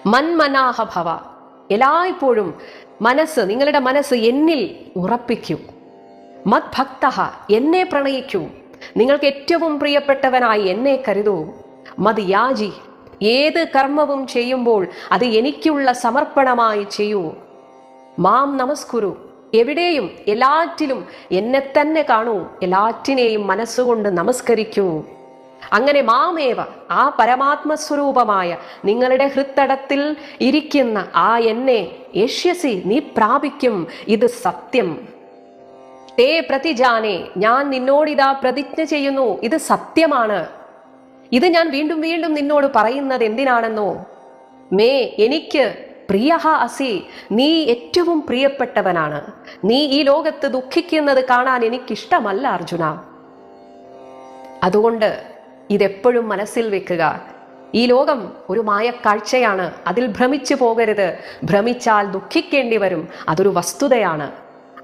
മന്മനാഹ ഭവ, എല്ലായ്പ്പോഴും നിങ്ങളുടെ മനസ്സ് എന്നിൽ ഉറപ്പിക്കൂ. മദ്ഭക്തഃ, എന്നെ പ്രണയിക്കൂ. നിങ്ങൾക്ക് ഏറ്റവും പ്രിയപ്പെട്ടവനായി എന്നെ കരുതൂ. മത് യാജി, ഏത് കർമ്മവും ചെയ്യുമ്പോൾ അത് എനിക്കുള്ള സമർപ്പണമായി ചെയ്യൂ. മാം നമസ്കുരു, എവിടെയും എല്ലാറ്റിലും എന്നെ തന്നെ കാണൂ. എല്ലാറ്റിനെയും മനസ്സുകൊണ്ട് നമസ്കരിക്കൂ. അങ്ങനെ മാമേവ, ആ പരമാത്മസ്വരൂപമായ നിങ്ങളുടെ ഹൃത്തടത്തിൽ ഇരിക്കുന്ന ആ എന്നെ യേഷ്യസി, നീ പ്രാപിക്കും. ഇത് സത്യം. തേ പ്രതിജാനേ, ഞാൻ നിന്നോടിതാ പ്രതിജ്ഞ ചെയ്യുന്നു. ഇത് സത്യമാണ്. ഇത് ഞാൻ വീണ്ടും വീണ്ടും നിന്നോട് പറയുന്നത് എന്തിനാണെന്നോ, മേ, എനിക്ക് പ്രിയഹ അസി, നീ ഏറ്റവും പ്രിയപ്പെട്ടവനാണ്. നീ ഈ ലോകത്ത് ദുഃഖിക്കുന്നത് കാണാൻ എനിക്കിഷ്ടമല്ല അർജുന. അതുകൊണ്ട് ഇതെപ്പോഴും മനസ്സിൽ വെക്കുക. ഈ ലോകം ഒരു മായക്കാഴ്ചയാണ്. അതിൽ ഭ്രമിച്ചു പോകരുത്. ഭ്രമിച്ചാൽ ദുഃഖിക്കേണ്ടി വരും. അതൊരു വസ്തുതയാണ്.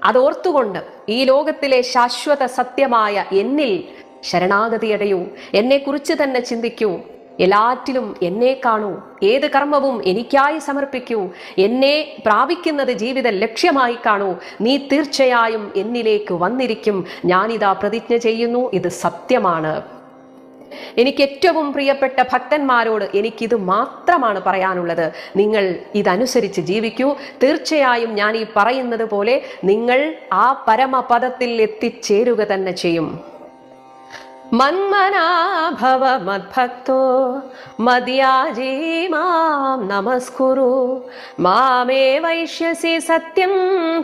അതോർത്തുകൊണ്ട് ഈ ലോകത്തിലെ ശാശ്വത സത്യമായ എന്നിൽ ശരണാഗതിയടയൂ. എന്നെക്കുറിച്ച് തന്നെ ചിന്തിക്കൂ. എല്ലാറ്റിലും എന്നെ കാണൂ. ഏത് കർമ്മവും എനിക്കായി സമർപ്പിക്കൂ. എന്നെ പ്രാപിക്കുന്നത് ജീവിത ലക്ഷ്യമായി കാണൂ. നീ തീർച്ചയായും എന്നിലേക്ക് വന്നിരിക്കും. ഞാനിതാ പ്രതിജ്ഞ ചെയ്യുന്നു. ഇത് സത്യമാണ്. എനിക്ക് ഏറ്റവും പ്രിയപ്പെട്ട ഭക്തന്മാരോട് എനിക്കിത് മാത്രമാണ് പറയാനുള്ളത്. നിങ്ങൾ ഇതനുസരിച്ച് ജീവിക്കൂ. തീർച്ചയായും ഞാൻ ഈ പറയുന്നത് പോലെ നിങ്ങൾ ആ പരമപദത്തിൽ എത്തിച്ചേരുക തന്നെ ചെയ്യും. മന്മനാ ഭവ മദ്ഭക്തോ മദ്യാജീ മാം നമസ്കുരു മാമേ വൈഷ്യസി സത്യം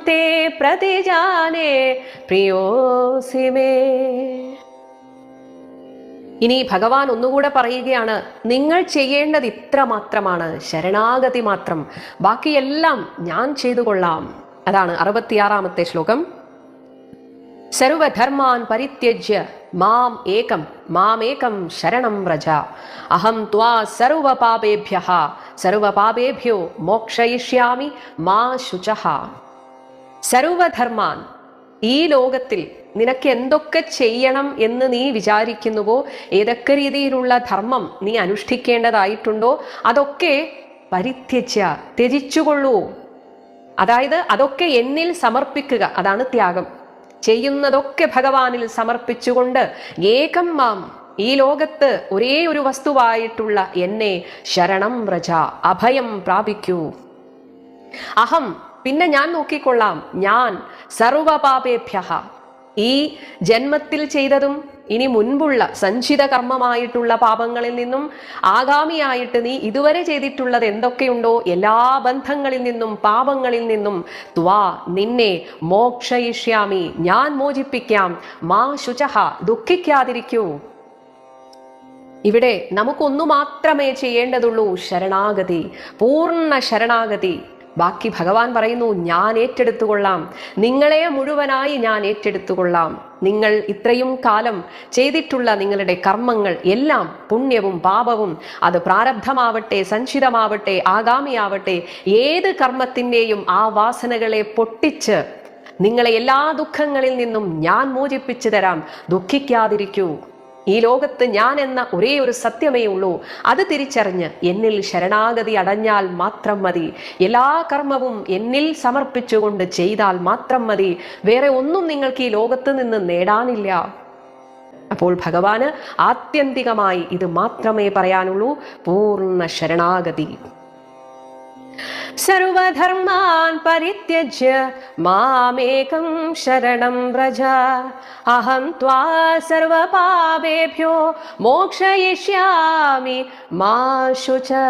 തേ പ്രതിജാനേ പ്രിയോസി മേ. ഇനി ഭഗവാൻ ഒന്നുകൂടെ പറയുകയാണ്, നിങ്ങൾ ചെയ്യേണ്ടത് ഇത്ര മാത്രമാണ്, ശരണാഗതി മാത്രം. ബാക്കിയെല്ലാം ഞാൻ ചെയ്തു കൊള്ളാം. അതാണ് 66-ാമത്തെ ശ്ലോകം. സർവധർമാൻ പരിത്യജ്യ മാമേകം ശരണം വ്രജ അഹം ത്വാ സർവപാപേഭ്യോ മോക്ഷയിഷ്യാമി മാ ശുചഃ. സർവധർമാൻ, ഈ ലോകത്തിൽ നിനക്ക് എന്തൊക്കെ ചെയ്യണം എന്ന് നീ വിചാരിക്കുന്നുവോ, ഏതൊക്കെ രീതിയിലുള്ള ധർമ്മം നീ അനുഷ്ഠിക്കേണ്ടതായിട്ടുണ്ടോ, അതൊക്കെ പരിത്യജ്യ, ത്യജിച്ചുകൊള്ളൂ. അതായത് അതൊക്കെ എന്നിൽ സമർപ്പിക്കുക. അതാണ് ത്യാഗം. ചെയ്യുന്നതൊക്കെ ഭഗവാനിൽ സമർപ്പിച്ചുകൊണ്ട് ഏകം മാം, ഈ ലോകത്ത് ഒരേ ഒരു വസ്തുവായിട്ടുള്ള എന്നെ ശരണം വ്രജ, അഭയം പ്രാപിക്കൂ. അഹം, പിന്നെ ഞാൻ നോക്കിക്കൊള്ളാം. ഞാൻ സർവപാപേഭ്യഃ, ഈ ജന്മത്തിൽ ചെയ്തതും ഇനി മുൻപുള്ള സഞ്ചിത കർമ്മമായിട്ടുള്ള പാപങ്ങളിൽ നിന്നും ആഗാമിയായിട്ട് നീ ഇതുവരെ ചെയ്തിട്ടുള്ളത് എന്തൊക്കെയുണ്ടോ എല്ലാ ബന്ധങ്ങളിൽ നിന്നും പാപങ്ങളിൽ നിന്നും ത്വാ, നിന്നെ മോക്ഷയിഷ്യാമി, ഞാൻ മോചിപ്പിക്കാം. മാ ശുചഃ, ദുഃഖിക്കാതിരിക്കൂ. ഇവിടെ നമുക്കൊന്നു മാത്രമേ ചെയ്യേണ്ടതുള്ളൂ, ശരണാഗതി, പൂർണ്ണ ശരണാഗതി. ബാക്കി ഭഗവാൻ പറയുന്നു, ഞാൻ ഏറ്റെടുത്തുകൊള്ളാം. നിങ്ങളെ മുഴുവനായി ഞാൻ ഏറ്റെടുത്തുകൊള്ളാം. നിങ്ങൾ ഇത്രയും കാലം ചെയ്തിട്ടുള്ള നിങ്ങളുടെ കർമ്മങ്ങൾ എല്ലാം, പുണ്യവും പാപവും, അത് പ്രാരബ്ധമാവട്ടെ, സഞ്ചിതമാവട്ടെ, ആഗാമിയാവട്ടെ, ഏത് കർമ്മത്തിൻ്റെയും ആ വാസനകളെ പൊട്ടിച്ച് നിങ്ങളെ എല്ലാ ദുഃഖങ്ങളിൽ നിന്നും ഞാൻ മോചിപ്പിച്ചു തരാം. ദുഃഖിക്കാതിരിക്കൂ. ഈ ലോകത്ത് ഞാൻ എന്ന ഒരേ ഒരു സത്യമേ ഉള്ളൂ. അത് തിരിച്ചറിഞ്ഞ് എന്നിൽ ശരണാഗതി അടഞ്ഞാൽ മാത്രം മതി. എല്ലാ കർമ്മവും എന്നിൽ സമർപ്പിച്ചുകൊണ്ട് ചെയ്താൽ മാത്രം മതി. വേറെ ഒന്നും നിങ്ങൾക്ക് ഈ ലോകത്ത് നിന്ന് നേടാനില്ല. അപ്പോൾ ഭഗവാന് ആത്യന്തികമായി ഇത് മാത്രമേ പറയാനുള്ളൂ, പൂർണ്ണ ശരണാഗതി. സർവധർമാൻ പരിത്യജ്യ മാമേകം ശരണം വ്രജ അഹം ത്വാ സർവപാപേഭ്യോ മോക്ഷയിഷ്യാമി മാ ശുചഃ.